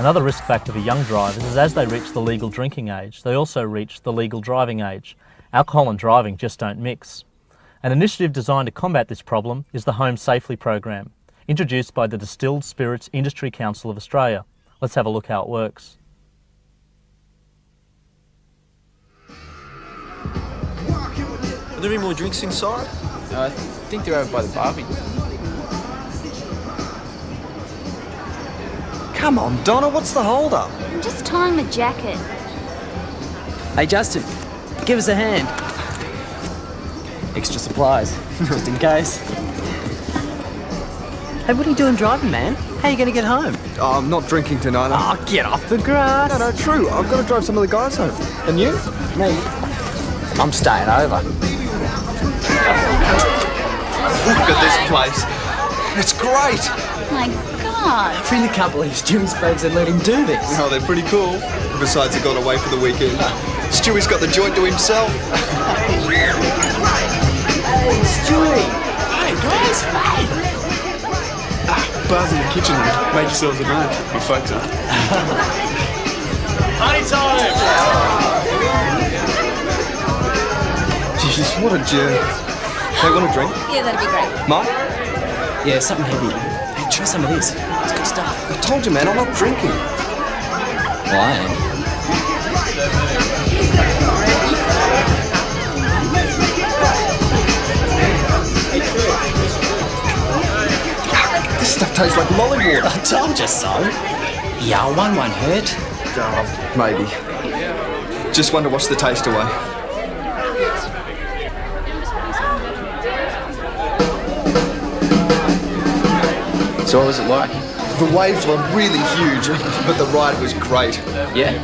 Another risk factor for young drivers is as they reach the legal drinking age, they also reach the legal driving age. Alcohol and driving just don't mix. An initiative designed to combat this problem is the Home Safely program, introduced by the Distilled Spirits Industry Council of Australia. Let's have a look how it works. Are there any more drinks inside? I think they're over by the barbie. Come on, Donna, what's the hold-up? I'm just tying my jacket. Hey Justin, give us a hand. Extra supplies, just in case. Hey, what are you doing driving, man? How are you going to get home? Oh, I'm not drinking tonight. Oh, get off the grass. No, true. I've got to drive some of the guys home. And you? Me? I'm staying over. Look at this place. It's great. My God. I really can't believe Stewie's folks had let him do this. Oh, they're pretty cool. Besides, he got away for the weekend. Stewie's got the joint to himself. Hey, Stewie. Hey, guys. Hey. Bars in the kitchen, make yourselves at home. You folks are. Party time! Jesus, what a jerk. Hey, want a drink? Yeah, that'd be great. Mike? Yeah, something heavy. Hey, try some of this. It's good stuff. I told you, man, I'm not drinking. Well, I am. This stuff tastes like lolly water. I told you so. Yeah, one won't hurt. Oh, maybe. Just one to wash the taste away. So what was it like? The waves were really huge, but the ride was great. Yeah?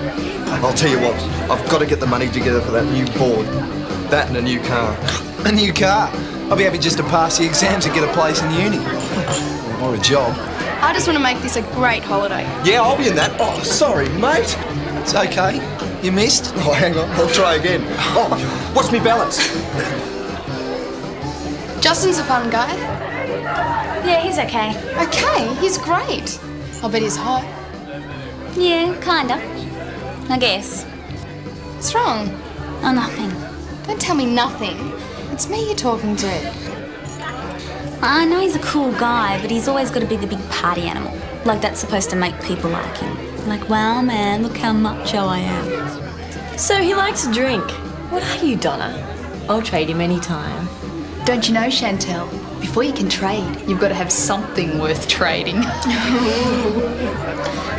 I'll tell you what, I've got to get the money together for that new board. That and a new car. A new car? I'll be happy just to pass the exams and get a place in uni. Or a job. I just want to make this a great holiday. Yeah, I'll be in that. Oh, sorry, mate. It's okay. You missed? Oh, hang on, I'll try again. Oh, what's me balance? Justin's a fun guy. Yeah, he's okay. Okay, he's great. I'll bet he's hot. Yeah, kinda. I guess. What's wrong? Oh, nothing. Don't tell me nothing. It's me you're talking to. I know he's a cool guy, but he's always got to be the big party animal. Like that's supposed to make people like him. Like, wow, man, look how macho I am. So he likes a drink. What are you, Donna? I'll trade him anytime. Don't you know, Chantel? Before you can trade, you've got to have something worth trading.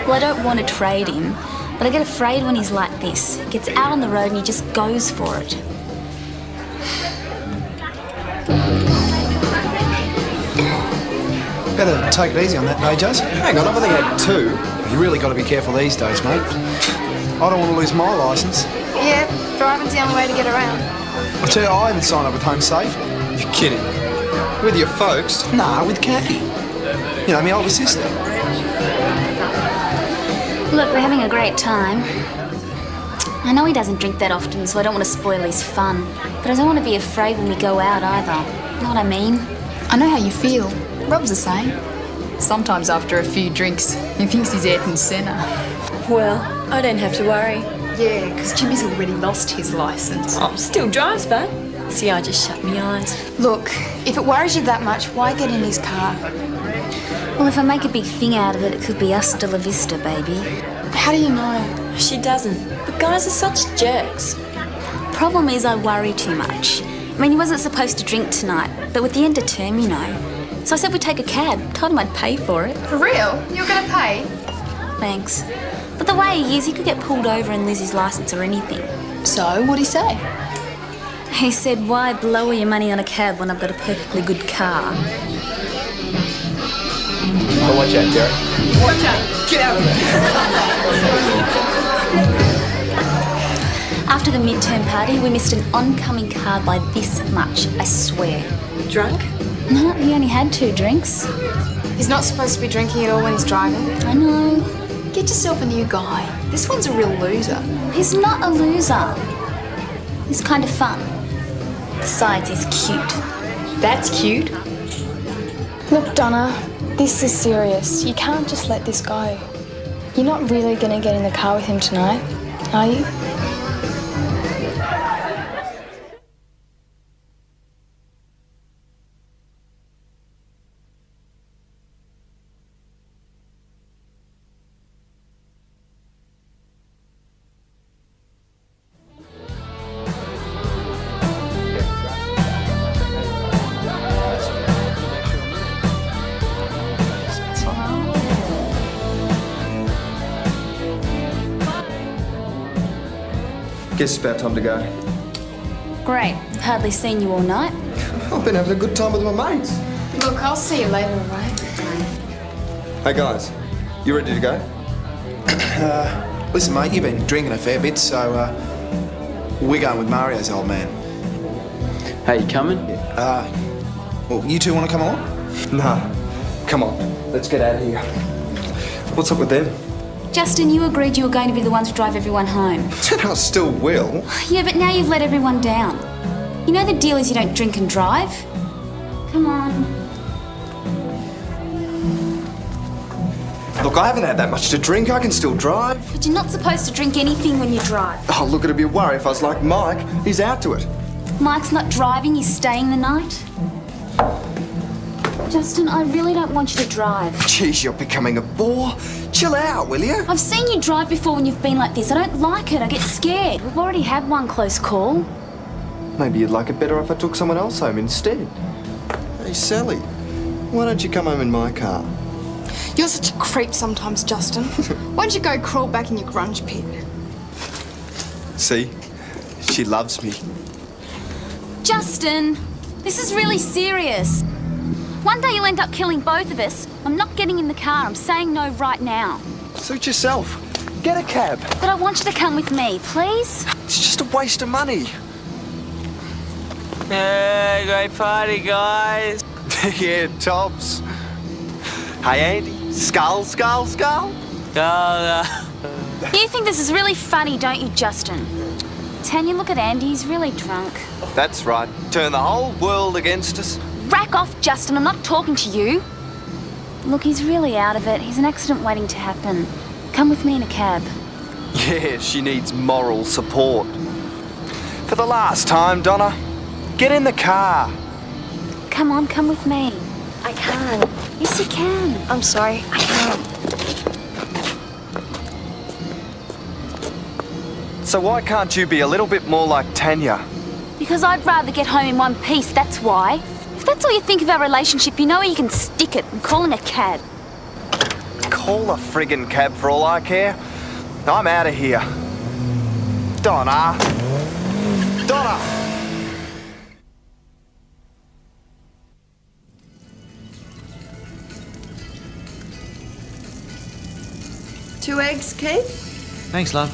Well, I don't want to trade him, but I get afraid when he's like this. He gets out on the road and he just goes for it. Better take it easy on that, no, Juz? Hang on, I've only had two. You really got to be careful these days, mate. I don't want to lose my licence. Yeah, driving's the only way to get around. I tell you, I haven't signed up with Home Safely. You're kidding. With your folks? Nah, with Kathy. You know, my older sister. Look, we're having a great time. I know he doesn't drink that often, so I don't want to spoil his fun. But I don't want to be afraid when we go out either. You know what I mean? I know how you feel. Rob's the same. Sometimes after a few drinks, he thinks he's Ayrton Senna. Well, I don't have to worry. Yeah, because Jimmy's already lost his licence. Oh, still drives, babe. See, I just shut my eyes. Look, if it worries you that much, why get in his car? Well, if I make a big thing out of it, it could be hasta la vista, baby. How do you know? She doesn't. The guys are such jerks. Problem is I worry too much. I mean, he wasn't supposed to drink tonight, but with the end of term, you know. So I said we'd take a cab. Told him I'd pay for it. For real? You're going to pay? Thanks. But the way he is, he could get pulled over and lose his licence or anything. So, what'd he say? He said, why blow all your money on a cab when I've got a perfectly good car? Oh, watch out, Derek. Watch out! Get out of there! After the midterm party, we missed an oncoming car by this much, I swear. Drunk? No, he only had 2 drinks. He's not supposed to be drinking at all when he's driving. I know. Get yourself a new guy. This one's a real loser. He's not a loser. He's kind of fun. Besides, he's cute. That's cute. Look, Donna, this is serious. You can't just let this go. You're not really going to get in the car with him tonight, are you? Guess it's about time to go. Great. Hardly seen you all night. I've been having a good time with my mates. Look, I'll see you later, all right? Hey guys, you ready to go? Listen, mate, you've been drinking a fair bit, so we're going with Mario's old man. Hey, you coming? Well, you two want to come along? Nah. Come on, let's get out of here. What's up with them? Justin, you agreed you were going to be the one to drive everyone home. Said I still will. Yeah, but now you've let everyone down. You know the deal is you don't drink and drive. Come on. Look, I haven't had that much to drink. I can still drive. But you're not supposed to drink anything when you drive. Oh, look, it'd be a worry if I was like Mike. He's out to it. Mike's not driving, he's staying the night. Justin, I really don't want you to drive. Jeez, you're becoming a bore. Chill out, will you? I've seen you drive before when you've been like this. I don't like it. I get scared. We've already had one close call. Maybe you'd like it better if I took someone else home instead. Hey, Sally, why don't you come home in my car? You're such a creep sometimes, Justin. Why don't you go crawl back in your grunge pit? See? She loves me. Justin, this is really serious. One day you'll end up killing both of us. I'm not getting in the car. I'm saying no right now. Suit yourself. Get a cab. But I want you to come with me, please. It's just a waste of money. Yeah, great party, guys. Yeah, tops. Hey, Andy. Skull, skull, skull. You think this is really funny, don't you, Justin? Tanya, look at Andy. He's really drunk. That's right. Turn the whole world against us. Rack off, Justin. I'm not talking to you. Look, he's really out of it. He's an accident waiting to happen. Come with me in a cab. Yeah, she needs moral support. For the last time, Donna, get in the car. Come on, come with me. I can't. Yes, you can. I'm sorry, I can't. So why can't you be a little bit more like Tanya? Because I'd rather get home in one piece, that's why. If that's all you think of our relationship, you know where you can stick it. I'm calling a cab. Call a friggin' cab for all I care. I'm out of here. Donna. Donna! 2 eggs, Keith? Thanks, love.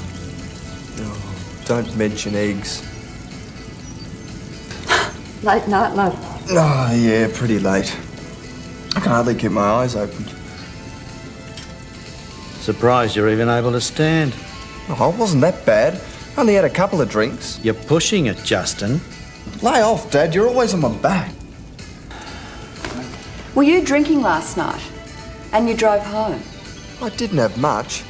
Oh, don't mention eggs. Late night, love. Oh, yeah, pretty late. I can hardly keep my eyes open. Surprised you're even able to stand. Oh, it wasn't that bad. Only had a couple of drinks. You're pushing it, Justin. Lay off, Dad. You're always on my back. Were you drinking last night? And you drove home? I didn't have much.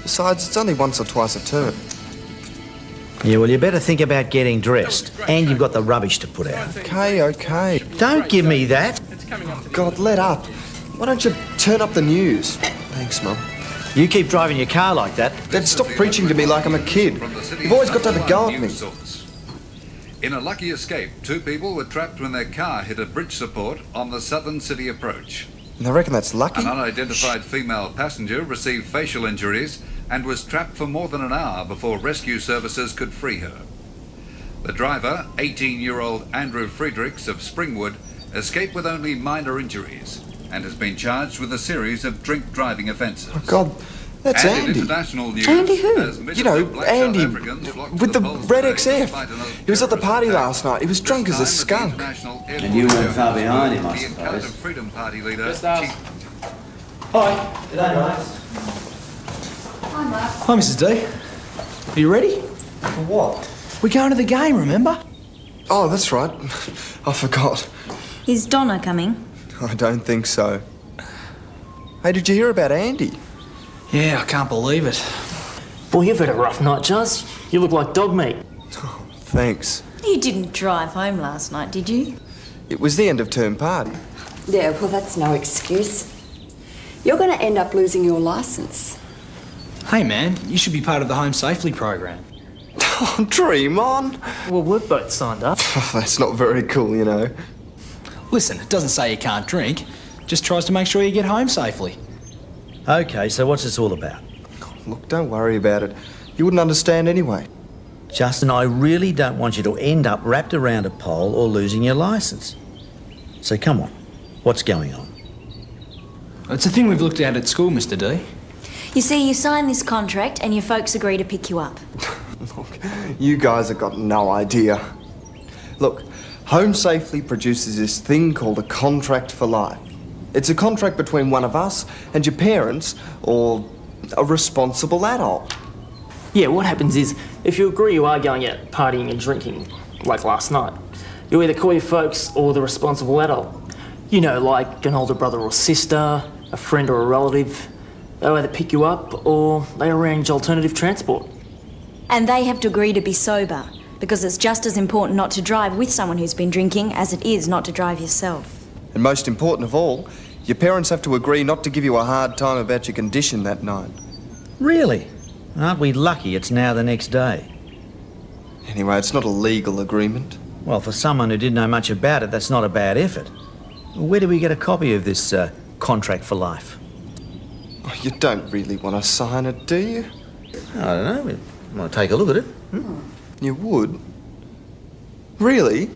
Besides, it's only once or twice a term. Yeah, well, you better think about getting dressed. And you've got the rubbish to put out. Okay. Don't give me that. God, let up. Why don't you turn up the news? Thanks, Mum. You keep driving your car like that. Dad, stop preaching to me like I'm a kid. You've always got to have a go at me. In a lucky escape, 2 people were trapped when their car hit a bridge support on the Southern City approach. And I reckon that's lucky. An unidentified female passenger received facial injuries and was trapped for more than an hour before rescue services could free her. The driver, 18-year-old Andrew Friedrichs of Springwood, escaped with only minor injuries and has been charged with a series of drink driving offences. Oh, God, that's And in Andy. international news, Andy who? as You know, black South Andy, Africans flocked to with the polls red today XF. despite an He was at the party terrorist last night. He was drunk as a skunk. And you weren't far behind him, I The Encounter suppose. Freedom Party leader, Gustav. Chief Hi. G'day, mates. Hi, Mrs. D. Are you ready? For what? We're going to the game, remember? Oh, that's right. I forgot. Is Donna coming? I don't think so. Hey, did you hear about Andy? Yeah, I can't believe it. Boy, you've had a rough night, Juz. You look like dog meat. Thanks. You didn't drive home last night, did you? It was the end of term party. Yeah, well, that's no excuse. You're going to end up losing your licence. Hey, man, you should be part of the Home Safely program. Oh, dream on. Well, we've both signed up. That's not very cool, you know. Listen, it doesn't say you can't drink. Just tries to make sure you get home safely. Okay, so what's this all about? Look, don't worry about it. You wouldn't understand anyway. Justin, I really don't want you to end up wrapped around a pole or losing your licence. So come on, what's going on? It's a thing we've looked at school, Mr. D. You see, you sign this contract and your folks agree to pick you up. Look, you guys have got no idea. Look, Home Safely produces this thing called a contract for life. It's a contract between one of us and your parents, or a responsible adult. Yeah, what happens is, if you agree you are going out partying and drinking, like last night, you either call your folks or the responsible adult. You know, like an older brother or sister, a friend or a relative. They'll either pick you up or they arrange alternative transport. And they have to agree to be sober, because it's just as important not to drive with someone who's been drinking as it is not to drive yourself. And most important of all, your parents have to agree not to give you a hard time about your condition that night. Really? Aren't we lucky it's now the next day? Anyway, it's not a legal agreement. Well, for someone who didn't know much about it, that's not a bad effort. Where do we get a copy of this contract for life? Oh, you don't really want to sign it, do you? I don't know. We want to take a look at it. You would? Really?